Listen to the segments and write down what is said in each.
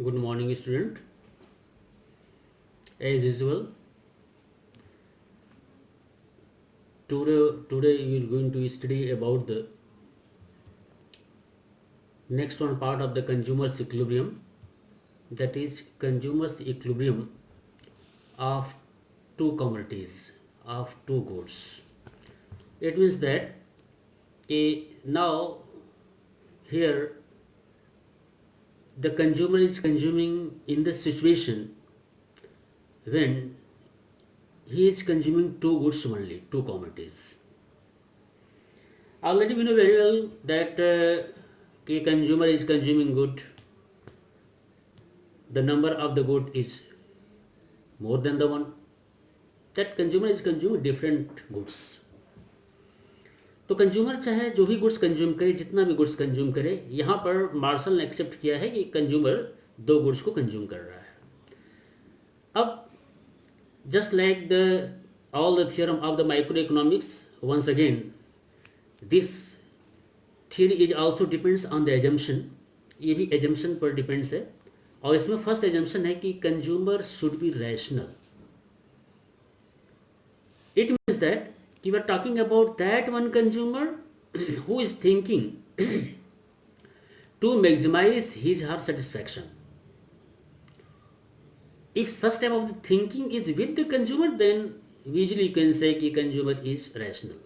Good morning, student. As usual, today we are going to study about the next one part of the consumer's equilibrium, that is consumer's equilibrium of two commodities, of two goods. It means that now here the consumer is consuming in the situation when he is consuming two goods only, two commodities. Already we know very well that a consumer is consuming good, the number of the good is more than the one, that consumer is consuming different goods. तो consumer चाहे जो भी goods consume करे, जितना भी goods consume करे, यहाँ पर मार्शल ने एक्सेप्ट किया है कि कंज्यूमर दो गुड्स को कंज्यूम कर रहा है. अब just like all the theorem of the microeconomics, once again this theory is also depends on the assumption. ये भी assumption पर depends है, और इसमें फर्स्ट assumption है कि consumer should be rational. It means that we are talking about that one consumer who is thinking to maximize his or her satisfaction. If such type of thinking is with the consumer, then usually you can say कि consumer is rational.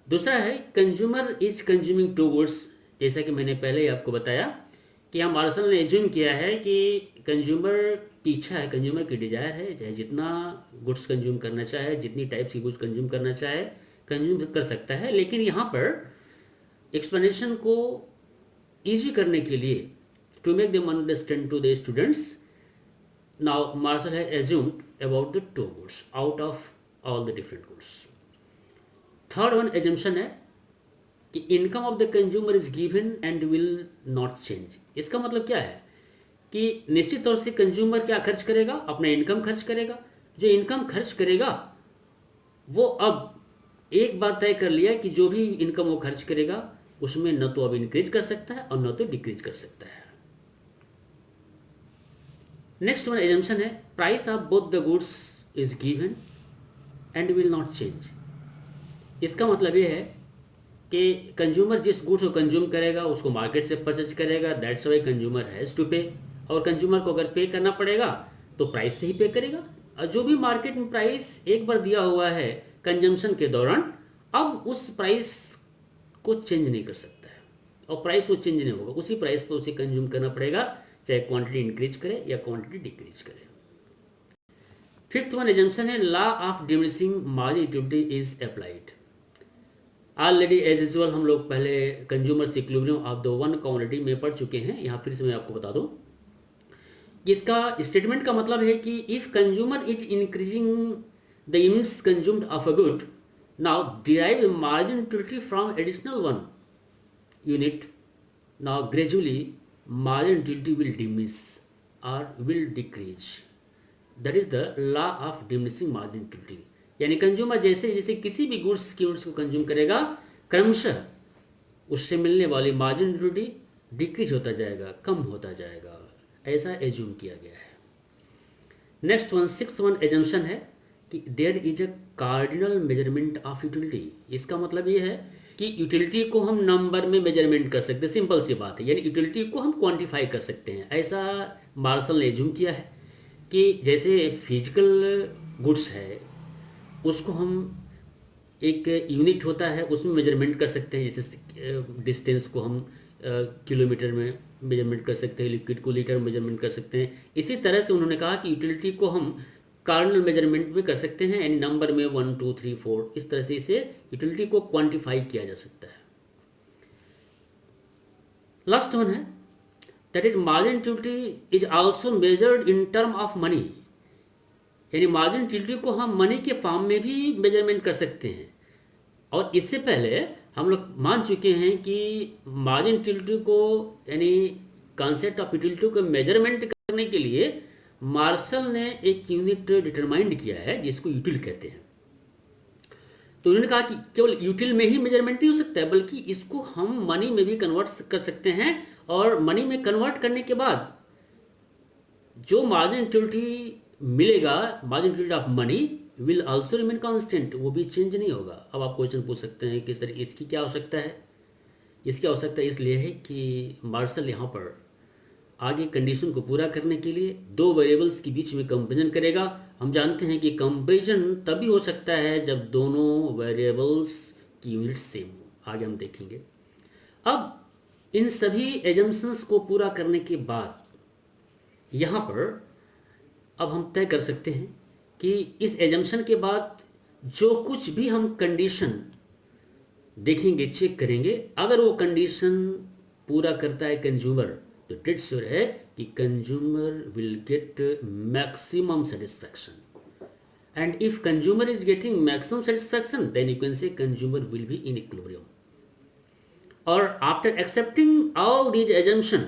दूसरा है consumer is consuming two goods. जैसा कि मैंने पहले ही आपको बताया कि हम मार्शल ने एज्यूम किया है कि कंज्यूमर की इच्छा है, कंज्यूमर की डिजायर है, चाहे जितना गुड्स कंज्यूम करना चाहे, जितनी टाइप्स की गुड्स कंज्यूम करना चाहे कंज्यूम कर सकता है. लेकिन यहाँ पर एक्सप्लेनेशन को ईजी करने के लिए, to make them understand to the students, now Marshall has assumed about the two goods out of all the different goods. Third one assumption है कि income of the consumer is given and will not change. इसका मतलब क्या है कि निश्चित तौर से कंज्यूमर क्या खर्च करेगा, अपना इनकम खर्च करेगा. जो इनकम खर्च करेगा वो अब एक बात तय कर लिया कि जो भी इनकम वो खर्च करेगा उसमें न तो अब इंक्रीज कर सकता है और न तो डिक्रीज कर सकता है. नेक्स्ट वन एजम्पशन है price of both the goods is given and will not change. इसका मतलब ये है कि कंज्यूमर जिस गुड्स को कंज्यूम करेगा उसको मार्केट से परचेज करेगा, that's why consumer has to pay. और कंज्यूमर को अगर पे करना पड़ेगा तो प्राइस से ही पे करेगा. और जो भी मार्केट में प्राइस एक बार दिया हुआ है कंजम्पशन के दौरान, अब उस प्राइस को चेंज नहीं कर सकता है, और प्राइस वो चेंज नहीं होगा, उसी प्राइस पर उसे कंज्यूम करना पड़ेगा, चाहे क्वांटिटी इंक्रीज करे या क्वांटिटी डिक्रीज करे. फिफ्थ वन एजम्पशन है law of diminishing margin utility is applied. Already as usual हम लोग पहले consumer's equilibrium of the one commodity में पढ़ चुके हैं. यहाँ फिर से मैं आपको बता दूं कि इसका स्टेटमेंट का मतलब है कि if consumer is increasing the units consumed of a good, now derive margin utility from additional one unit, now gradually margin utility will diminish or will decrease. That is the law of diminishing margin utility. यानी consumer जैसे जैसे किसी भी goods की units को consume करेगा, क्रमशः उससे मिलने वाली मार्जिन यूटिलिटी डिक्रीज होता जाएगा, कम होता जाएगा, ऐसा एज्यूम किया गया है. Next one sixth one assumption है कि there is a cardinal measurement of utility. इसका मतलब ये है कि यूटिलिटी को हम नंबर में मेजरमेंट कर सकते हैं. सिंपल सी बात है, यानी यूटिलिटी को हम क्वांटिफाई कर सकते हैं. ऐसा मार्शल ने एज्यूम किया है कि जैसे फिजिकल गुड्स है उसको हम एक यूनिट होता है उसमें मेजरमेंट कर सकते हैं. जैसे डिस्टेंस को हम किलोमीटर में मेजरमेंट कर सकते हैं, लिक्विड को लीटर में मेजरमेंट कर सकते हैं. इसी तरह से उन्होंने कहा कि यूटिलिटी को हम कार्डिनल मेजरमेंट में कर सकते हैं, यानी नंबर में 1 2 3 4 इस तरह से इसे यूटिलिटी को क्वांटिफाई किया जा सकता है. लास्ट वन है that is margin utility is also measured in term of money. यानी मार्जिन यूटिलिटी को हम मनी के फॉर्म में भी मेजरमेंट कर सकते हैं. और इससे पहले हम लोग मान चुके हैं कि मार्जिन यूटिलिटी को यानी कॉन्सेप्ट ऑफ यूटिलिटी को मेजरमेंट करने के लिए मार्शल ने एक यूनिट डिटरमाइंड किया है जिसको यूटिल कहते हैं. तो उन्होंने कहा कि केवल यूटिल में ही मेजरमेंट नहीं हो सकता है, बल्कि इसको हम मनी में भी कन्वर्ट कर सकते हैं और मनी में कन्वर्ट करने के बाद जो मार्जिन यूटिलिटी मिलेगा, margin utility of money will also remain constant, वो भी चेंज नहीं होगा। अब आप क्वेश्चन पूछ सकते हैं कि सर इसकी क्या आवश्यकता है? इसकी आवश्यकता इसलिए है कि मार्शल यहाँ पर आगे कंडीशन को पूरा करने के लिए दो वेरिएबल्स के बीच में कंपेरिजन करेगा। हम जानते हैं कि कंपेरिजन तभी हो सकता है जब दोनों वेरिएबल्स की यूनिट सेम हो। आगे हम देखेंगे। अब इन सभी एजम्पशंस को पूरा करने के बाद यहाँ पर अब हम तय कर सकते हैं कि इस एजम्पशन के बाद जो कुछ भी हम कंडीशन देखेंगे, चेक करेंगे, अगर वो कंडीशन पूरा करता है कंज्यूमर, तो डेड श्योर है कि consumer will get maximum satisfaction. And if consumer is getting maximum satisfaction, then you can say consumer will be in equilibrium. और after accepting all these assumption,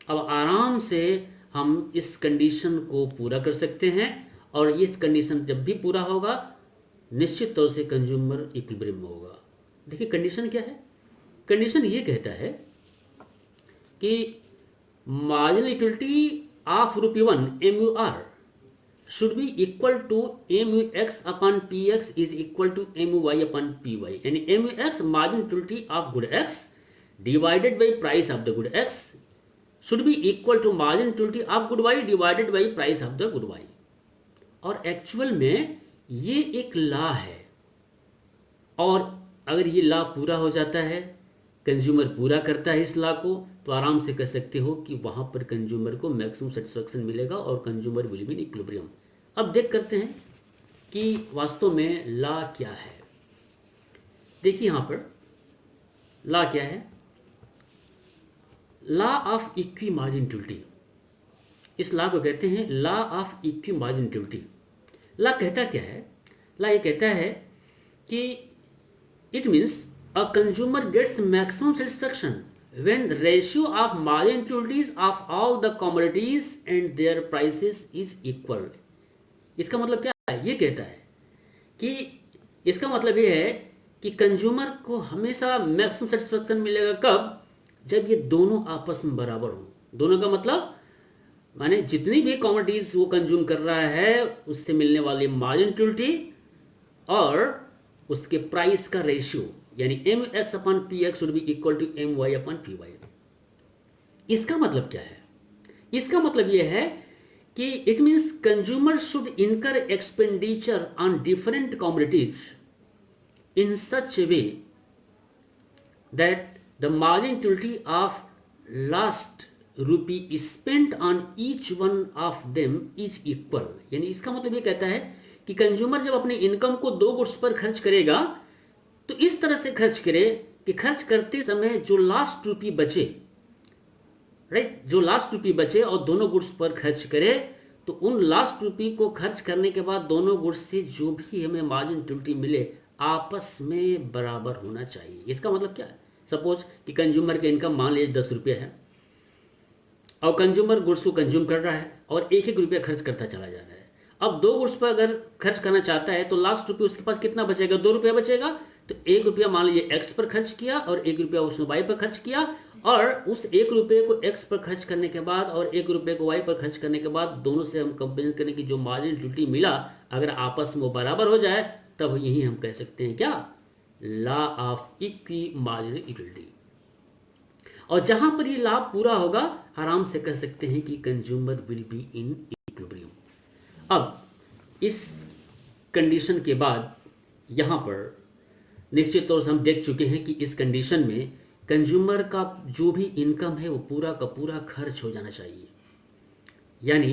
अब आराम से हम इस कंडीशन को पूरा कर सकते हैं, और इस कंडीशन जब भी पूरा होगा निश्चित तौर से कंज्यूमर इक्विलिब्रियम में होगा। देखिए कंडीशन क्या है? कंडीशन ये कहता है कि marginal utility of ₹1 MUR should be equal to MUX upon PX is equal to MUY upon PY, यानी MUX margin utility of good X divided by price of the good X should be equal to margin utility of good Y divided by price of the good Y। और actual में ये एक law है, और अगर ये law पूरा हो जाता है, कंज्यूमर पूरा करता है इस लॉ को, तो आराम से कह सकते हो कि वहां पर कंज्यूमर को मैक्सिमम सेटिस्फैक्शन मिलेगा और consumer will be in equilibrium. अब देख करते हैं कि वास्तव में लॉ क्या है। देखिए यहां पर लॉ क्या है? Law of equi margin utility. इस लॉ को कहते हैं law of equi margin utility. Law कहता क्या है? लॉ ये कहता है कि it means a consumer gets maximum satisfaction when the ratio of margin utilities of all the commodities and their prices is equal। इसका मतलब क्या है? ये कहता है कि इसका मतलब ये है कि कंज्यूमर को हमेशा मैक्सिमम सेटिस्फैक्शन मिलेगा कब? जब ये दोनों आपस में बराबर हो। दोनों का मतलब माने जितनी भी कमोडिटीज वो कंज्यूम कर रहा है उससे मिलने वाली मार्जिन यूटिलिटी और उसके प्राइस का रेशियो, यानी MX upon PX should be equal to MY upon PY। इसका मतलब क्या है? इसका मतलब यह है कि it means consumer should incur expenditure on different commodities in such a way that the margin utility of last rupee spent on each one of them is equal. यानी इसका मतलब ये कहता है कि कंज्यूमर जब अपने इनकम को दो गुड्स पर खर्च करेगा तो इस तरह से खर्च करे कि खर्च करते समय जो लास्ट रूपी बचे, राइट, जो लास्ट रूपी बचे और दोनों गुड्स पर खर्च करे, तो उन लास्ट रूपी को खर्च करने के बाद दोनों गुड्स से जो भी हमें मार्जिन यूटिलिटी मिले आपस में बराबर होना चाहिए। इसका मतलब क्या है? सपोज कि कंज्यूमर का इनकम मान लीजिए 10 रुपये है और कंज्यूमर गुड्स को कंज्यूम कर रहा है और 1-1 रुपया खर्च करता चला जा रहा है। अब दो गुड्स पर अगर खर्च करना चाहता है तो लास्ट रुपये उसके पास कितना बचेगा? 2 रुपया बचेगा। तो 1 रुपया मान लीजिए एक्स पर खर्च किया और 1 रुपया उसने वाई पर खर्च किया, और उस 1 रुपये को एक्स पर खर्च करने के बाद और 1 रुपये को वाई पर खर्च करने के बाद दोनों से हम कंपेयर करें कि जो मार्जिन यूटिलिटी मिला अगर आपस में वो बराबर हो जाए, तब यही हम कह सकते हैं क्या? Law of equi marginal utility. और जहां पर ये लॉ पूरा होगा आराम से कह सकते हैं कि consumer will be in equilibrium. अब इस कंडीशन के बाद यहां पर निश्चित तौर से हम देख चुके हैं कि इस कंडीशन में कंज्यूमर का जो भी इनकम है वो पूरा का पूरा खर्च हो जाना चाहिए, यानी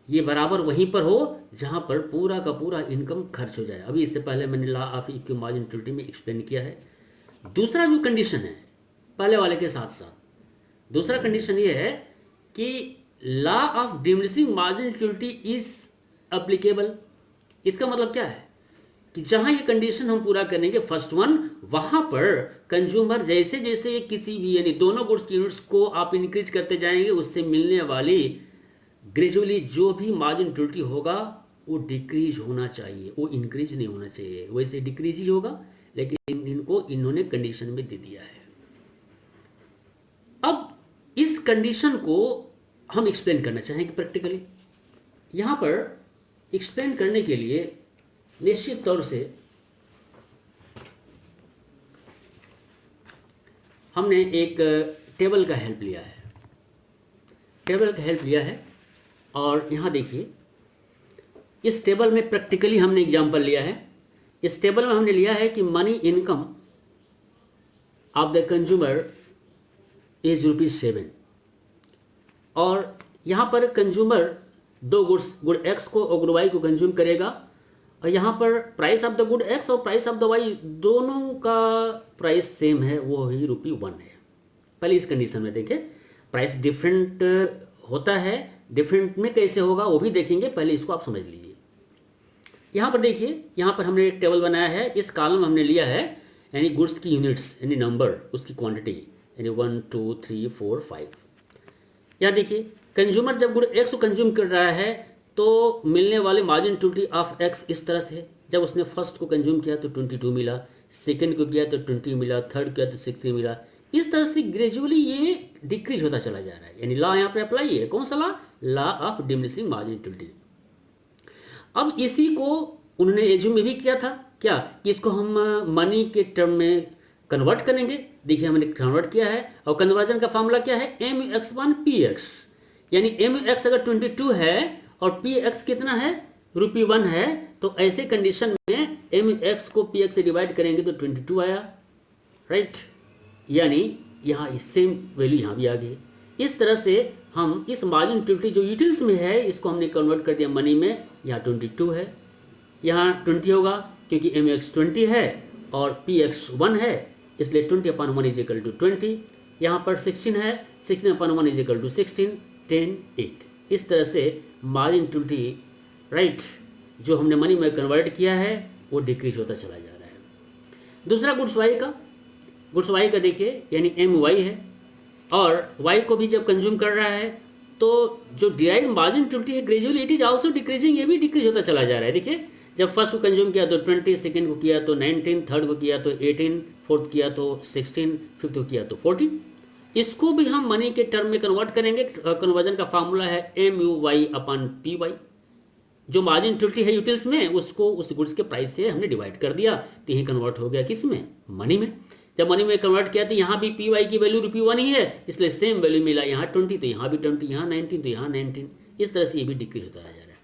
ये बराबर वहीं पर हो जहां पर पूरा का पूरा इनकम खर्च हो जाए। अभी इससे पहले मैंने law of equi margin utility में एक्सप्लेन किया है। दूसरा जो कंडीशन है पहले वाले के साथ साथ दूसरा कंडीशन ये है कि law of diminishing margin utility is applicable. इसका मतलब क्या है कि जहां ये कंडीशन हम पूरा करेंगे फर्स्ट वन, वहां पर कंज्यूमर जैसे जैसे किसी भी यानी दोनों गुड्स की यूनिट्स को आप इंक्रीज करते जाएंगे उससे मिलने वाली ग्रेजुअली जो भी मार्जिन यूटिलिटी होगा वो डिक्रीज होना चाहिए, वो इंक्रीज नहीं होना चाहिए। वैसे डिक्रीज ही होगा, लेकिन इनको इन्होंने कंडीशन में दे दिया है। अब कंडीशन को हम एक्सप्लेन करना चाहेंगे प्रैक्टिकली। यहाँ पर एक्सप्लेन करने के लिए निश्चित तौर से हमने एक टेबल का हेल्प लिया है, और यहाँ देखिए इस टेबल में प्रैक्टिकली हमने एग्जांपल लिया है। इस टेबल में हमने लिया है कि money income of the consumer is ₹7, और यहाँ पर कंज्यूमर दो गुड एक्स को और गुड वाई को कंज्यूम करेगा, और यहाँ पर price of the good x और प्राइस ऑफ द वाई दोनों का प्राइस सेम है, वो ही ₹1 है। पहले इस कंडीशन में देखें, प्राइस डिफरेंट होता है, डिफरेंट में कैसे होगा वो भी देखेंगे, पहले इसको आप समझ लीजिए। यहाँ पर देखिए, यहाँ पर हमने एक टेबल बनाया है, इस कॉलम हमने लिया है यानी गुड्स की यूनिट्स यानी नंबर, उसकी क्वांटिटी यानी 1 2 3 4 5। यहाँ देखिए कंज्यूमर जब गुड एक्स को कंज्यूम कर रहा है तो मिलने वाले मार्जिन ड्यूटी ऑफ एक्स इस तरह से है। जब उसने फर्स्ट को कंज्यूम किया तो 22 मिला, सेकंड को किया तो 20 मिला, थर्ड किया तो 60 मिला। इस तरह से ग्रेजुअली ये डिक्रीज होता चला जा रहा है, यानी लॉ यहाँ पे अप्लाई है। कौन सा law? Law of diminishing margin duty. अब इसी को उन्होंने एज्यूम भी किया था क्या कि इसको हम मनी के टर्म में कन्वर्ट करेंगे। देखिए हमने कन्वर्ट किया है, और कन्वर्जन का फॉर्मूला क्या है? MUX/PX, यानी MUX अगर 22 है और PX कितना है? ₹1 है, तो ऐसे कंडीशन में MUX को PX से डिवाइड करेंगे तो 22 आया, राइट। यानी यहाँ सेम वैल्यू यहाँ भी आ गई। इस तरह से हम इस मार्जिन ड्यूटी जो यूटिल्स में है इसको हमने कन्वर्ट कर दिया मनी में। यहाँ 22 है, यहाँ 20 होगा क्योंकि MUX 20 है और PX 1 है, इसलिए 20/1 इज इक्वल टू 20। यहाँ पर 16 है, 16/1 इज इक्वल टू 16, 10, 8। इस तरह से मार्जिन ड्यूटी, राइट, जो हमने मनी में कन्वर्ट किया है वो डिक्रीज होता चला जा रहा है। दूसरा गुड्स वाई का देखिए, यानी MY है, और Y को भी जब कंज्यूम कर रहा है तो जो डिराइव मार्जिन ड्यूटी है gradually it is also decreasing, ये भी डिक्रीज होता चला जा रहा है। देखिए जब फर्स्ट को कंज्यूम किया तो 20, सेकंड को किया तो 19, थर्ड को किया तो 18, फोर्थ किया तो 16, फिफ्थ को किया तो 14। इसको भी हम मनी के टर्म में कन्वर्ट करेंगे। कन्वर्जन का फार्मूला है MUY/PY। जो मार्जिन ड्यूटी है यूटिल्स में उसको उस गुड्स के प्राइस से हमने डिवाइड कर दिया, तो यही कन्वर्ट हो गया किस में? मनी में। जब मनी में कन्वर्ट किया तो यहाँ भी PY की वैल्यू ₹1 ही है, इसलिए सेम वैल्यू मिला। यहाँ 20 तो यहाँ भी 20, यहाँ 19 तो यहाँ 19। इस तरह से ये भी डिक्रीज होता जा रहा है।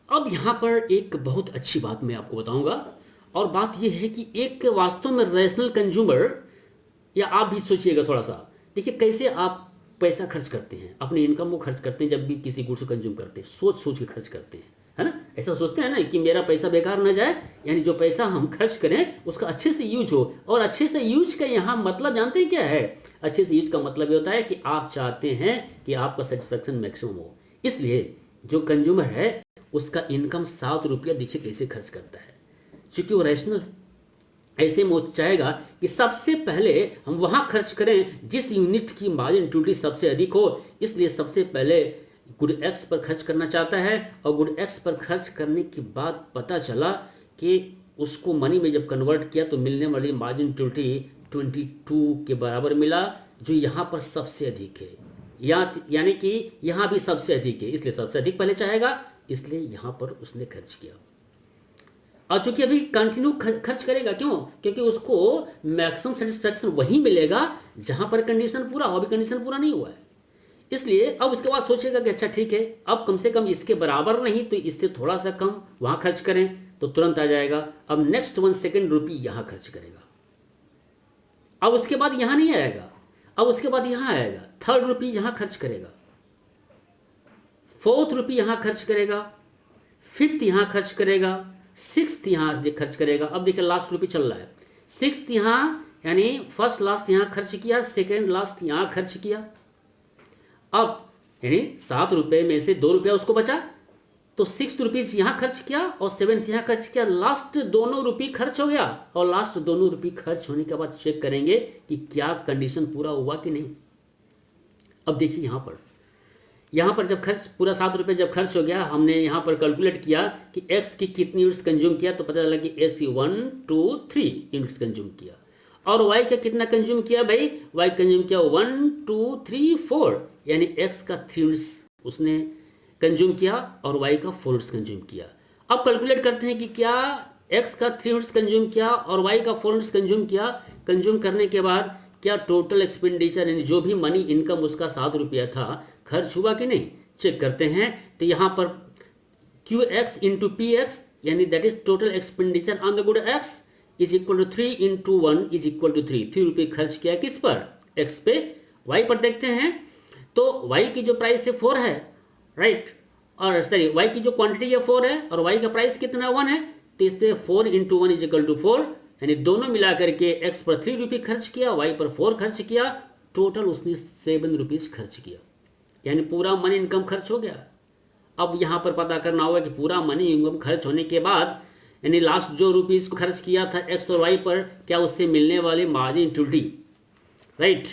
अब यहाँ पर एक बहुत अच्छी बात मैं आपको बताऊंगा, और बात यह है कि एक वास्तव में रैशनल कंज्यूमर, या आप भी सोचिएगा थोड़ा सा, देखिए कैसे आप पैसा खर्च करते हैं, अपनी इनकम को खर्च करते हैं। जब भी किसी गुड्स को कंज्यूम करते हैं सोच सोच के खर्च करते हैं, है ना। ऐसा सोचते हैं ना कि मेरा पैसा बेकार न जाए, यानी जो पैसा हम खर्च करें उसका अच्छे से यूज हो। और अच्छे से यूज का यहाँ मतलब जानते हैं क्या है? अच्छे से यूज का मतलब ये होता है कि आप चाहते हैं कि आपका सेटिस्फैक्शन मैक्सिमम हो। इसलिए जो कंज्यूमर है उसका इनकम ₹7 देखिए कैसे खर्च करता है, क्योंकि वो रैशनल है। ऐसे में वो चाहेगा कि सबसे पहले हम वहां खर्च करें जिस यूनिट की मार्जिन ड्यूटी सबसे अधिक हो, इसलिए सबसे पहले गुड एक्स पर खर्च करना चाहता है। और गुड एक्स पर खर्च करने के बाद पता चला कि उसको मनी में जब कन्वर्ट किया तो मिलने वाली मार्जिन ड्यूटी 22 के बराबर मिला, जो यहाँ पर सबसे अधिक है, यानी कि यहाँ भी सबसे अधिक है, इसलिए सबसे अधिक पहले चाहेगा, इसलिए यहाँ पर उसने खर्च किया। और चूंकि अभी कंटिन्यू खर्च करेगा, क्यों? क्योंकि उसको मैक्सिमम सेटिस्फैक्शन वही मिलेगा जहां पर कंडीशन पूरा हो। अभी कंडीशन पूरा नहीं हुआ है, इसलिए अब उसके बाद सोचेगा कि अच्छा ठीक है, अब कम से कम इसके बराबर नहीं तो इससे थोड़ा सा कम वहां खर्च करें, तो तुरंत आ जाएगा। अब नेक्स्ट 1 सेकेंड रुपी यहां खर्च करेगा, अब उसके बाद यहां नहीं आएगा, अब उसके बाद यहां आएगा। थर्ड रुपी यहां खर्च करेगा, फोर्थ रुपी यहां खर्च करेगा, फिफ्थ यहां खर्च करेगा, सिक्स्थ यहां खर्च करेगा। अब देखिए लास्ट रुपी चल रहा है, सिक्स्थ यहां, यानी फर्स्ट लास्ट यहां खर्च किया, सेकेंड लास्ट यहां खर्च किया। अब यानी ₹7 में से ₹2 उसको बचा, तो ₹6 यहां खर्च किया और 7th यहां खर्च किया। लास्ट दोनों रुपये खर्च हो गया, और लास्ट दोनों रुपये खर्च होने के बाद चेक करेंगे कि क्या कंडीशन पूरा हुआ कि नहीं। अब देखिए यहाँ पर जब खर्च पूरा ₹7 जब खर्च हो गया, हमने यहाँ पर कैलकुलेट किया कि एक्स की कितनी यूनिट्स कंज्यूम किया, तो पता चला कि एक्स की 1 2 3 यूनिट्स कंज्यूम किया। और वाई का कितना कंज्यूम किया भाई, वाई कंज्यूम किया 1 2 3 4, यानी एक्स का 3 यूनिट्स उसने कंज्यूम किया और वाई का 4 यूनिट्स कंज्यूम किया। अब कैलकुलेट करते हैं कि क्या एक्स का 3 यूनिट्स कंज्यूम किया और वाई का 4 यूनिट्स कंज्यूम किया, कंज्यूम करने के बाद क्या टोटल एक्सपेंडिचर यानी जो भी मनी इनकम उसका 7 रुपया था खर्च हुआ कि नहीं, चेक करते हैं। तो यहाँ पर Q X into P X यानी that is total expenditure on the good X is equal to 3 into 1 is equal to 3 रुपये खर्च किया किस पर, एक्स पे। वाई पर देखते हैं तो वाई की जो प्राइस है 4 है, राइट, और सॉरी वाई की जो क्वांटिटी है 4 है और वाई का प्राइस कितना 1 है, तो इससे 4 इंटू 1 इज इक्वल टू 4, यानी दोनों मिला करके एक्स पर 3 रुपये खर्च किया, वाई पर 4 खर्च किया, टोटल उसने 7 रुपीज़ खर्च किया, यानी पूरा मनी इनकम खर्च हो गया। अब यहाँ पर पता करना होगा कि पूरा मनी इनकम खर्च होने के बाद यानी लास्ट जो रुपीज़ खर्च किया था एक्स और वाई पर, क्या उससे मिलने वाली मार्जिन यूटिलिटी, राइट,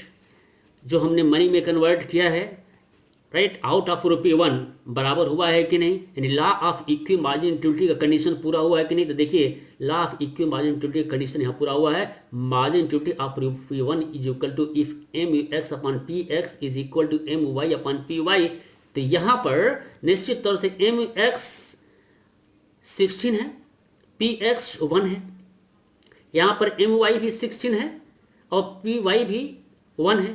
जो हमने मनी में कन्वर्ट किया है, राइट, आउट ऑफ ₹1 बराबर हुआ है कि नहीं, यानी law of equi margin utility का कंडीशन पूरा हुआ है कि नहीं। तो देखिए law of equi margin utility का कंडीशन यहाँ पूरा हुआ है, margin utility of ₹1 is equal to if M U X upon P X is equal to M Y upon P Y. तो यहाँ पर निश्चित तौर से एम एक्स 16 है, पी एक्स 1 है, यहाँ पर एम वाई भी 16 है और पी वाई भी 1 है,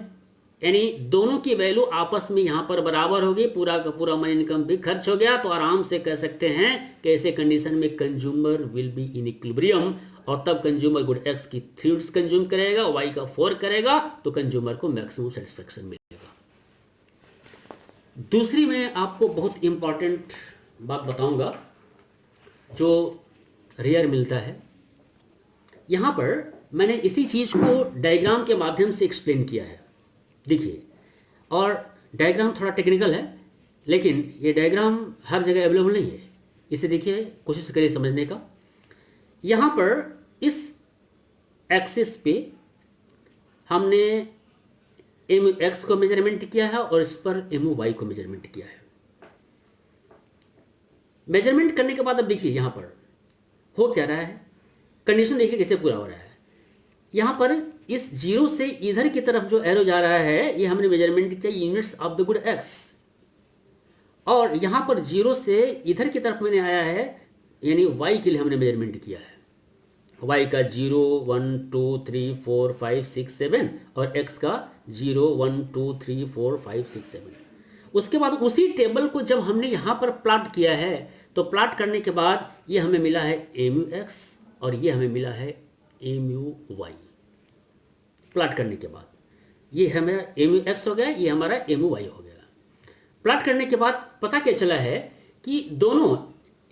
यानी दोनों की वैल्यू आपस में यहाँ पर बराबर होगी, पूरा का पूरा मनी इनकम भी खर्च हो गया। तो आराम से कह सकते हैं कि ऐसे कंडीशन में consumer will be in equilibrium, और तब कंज्यूमर गुड एक्स की 3 यूनिट्स कंज्यूम करेगा, वाई का 4 करेगा, तो कंज्यूमर को मैक्सिमम सेटिस्फेक्शन मिलेगा। दूसरी मैं आपको बहुत इंपॉर्टेंट बात बताऊंगा जो रेयर मिलता है। यहाँ पर मैंने इसी चीज़ को डायग्राम के माध्यम से एक्सप्लेन किया है, देखिए, और डायग्राम थोड़ा टेक्निकल है लेकिन ये डायग्राम हर जगह अवेलेबल नहीं है, इसे देखिए, कोशिश करिए समझने का। यहाँ पर इस एक्सिस पे हमने एम एक्स को मेजरमेंट किया है और इस पर एम वाई को मेजरमेंट किया है। मेजरमेंट करने के बाद अब देखिए यहाँ पर हो क्या रहा है, कंडीशन देखिए कैसे पूरा हो रहा है। यहाँ पर इस जीरो से इधर की तरफ जो एरो जा रहा है ये हमने मेजरमेंट किया units of the good x, और यहाँ पर जीरो से इधर की तरफ मैंने आया है यानी वाई के लिए हमने मेजरमेंट किया है, वाई का 0 1 2 3 4 5 6 7 और एक्स का 0 1 2 3 4 5 6 7। उसके बाद उसी टेबल को जब हमने यहाँ पर प्लॉट किया है तो प्लॉट करने के बाद ये हमें मिला है एम यू एक्स और ये हमें मिला है एम यू वाई। प्लॉट करने के बाद ये हमारा एम यू एक्स हो गया, ये हमारा एम यू वाई हो गया। प्लॉट करने के बाद पता क्या चला है कि दोनों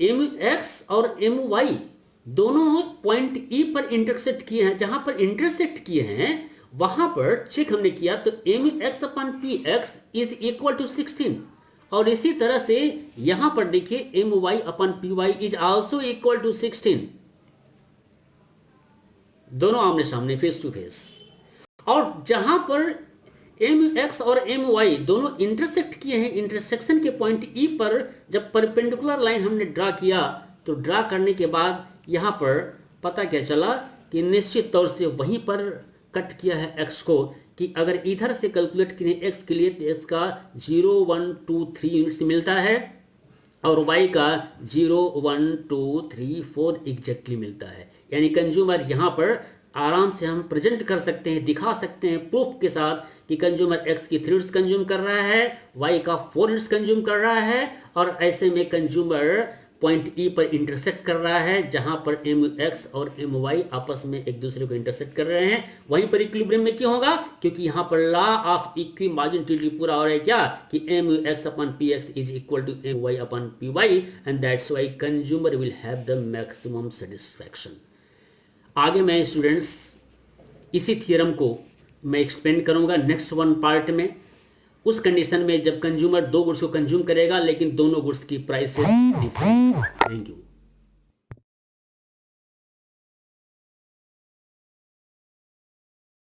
एम यू एक्स और एम यू वाई दोनों पॉइंट ई पर इंटरसेक्ट किए हैं। जहां पर इंटरसेक्ट किए हैं वहां पर चेक हमने किया तो M U X upon P X is equal to 16, और इसी तरह से यहां पर देखिए M Y upon P Y is also equal to 16, दोनों आमने सामने फेस टू फेस। और जहां पर एम एक्स और एम वाई दोनों इंटरसेक्ट किए हैं, इंटरसेक्शन के पॉइंट ई पर जब परपेंडिकुलर लाइन हमने ड्रा किया तो ड्रा करने के बाद यहाँ पर पता क्या चला कि निश्चित तौर से वहीं पर कट किया है एक्स को, कि अगर इधर से कैलकुलेट किए एक्स के लिए तो एक्स का 0 1 2 3 यूनिट्स मिलता है और वाई का 0 1 2 3 4 एग्जैक्टली मिलता है। यानी कंज्यूमर यहाँ पर आराम से हम प्रेजेंट कर सकते हैं, दिखा सकते हैं प्रूफ के साथ कि कंज्यूमर एक्स की 3 यूनिट्स कंज्यूम कर रहा है, वाई का 4 यूनिट्स कंज्यूम कर रहा है, और ऐसे में कंज्यूमर पॉइंट ई पर इंटरसेक्ट कर रहा है जहां पर एम एक्स और एम वाई आपस में एक दूसरे को इंटरसेक्ट कर रहे हैं। वहीं पर इक्विलिब्रियम में क्यों होगा, क्योंकि यहां पर law of equi margin utility पूरा हो रहा है क्या, कि M X upon P X is equal to M Y upon P Y, and that's why consumer will have the maximum satisfaction. आगे मैं स्टूडेंट्स इसी थियरम को मैं एक्सप्लेन करूंगा नेक्स्ट वन पार्ट में, उस कंडीशन में जब कंज्यूमर 2 गुड्स को कंज्यूम करेगा लेकिन दोनों गुड्स की प्राइसेस डिफरेंट। Thank you.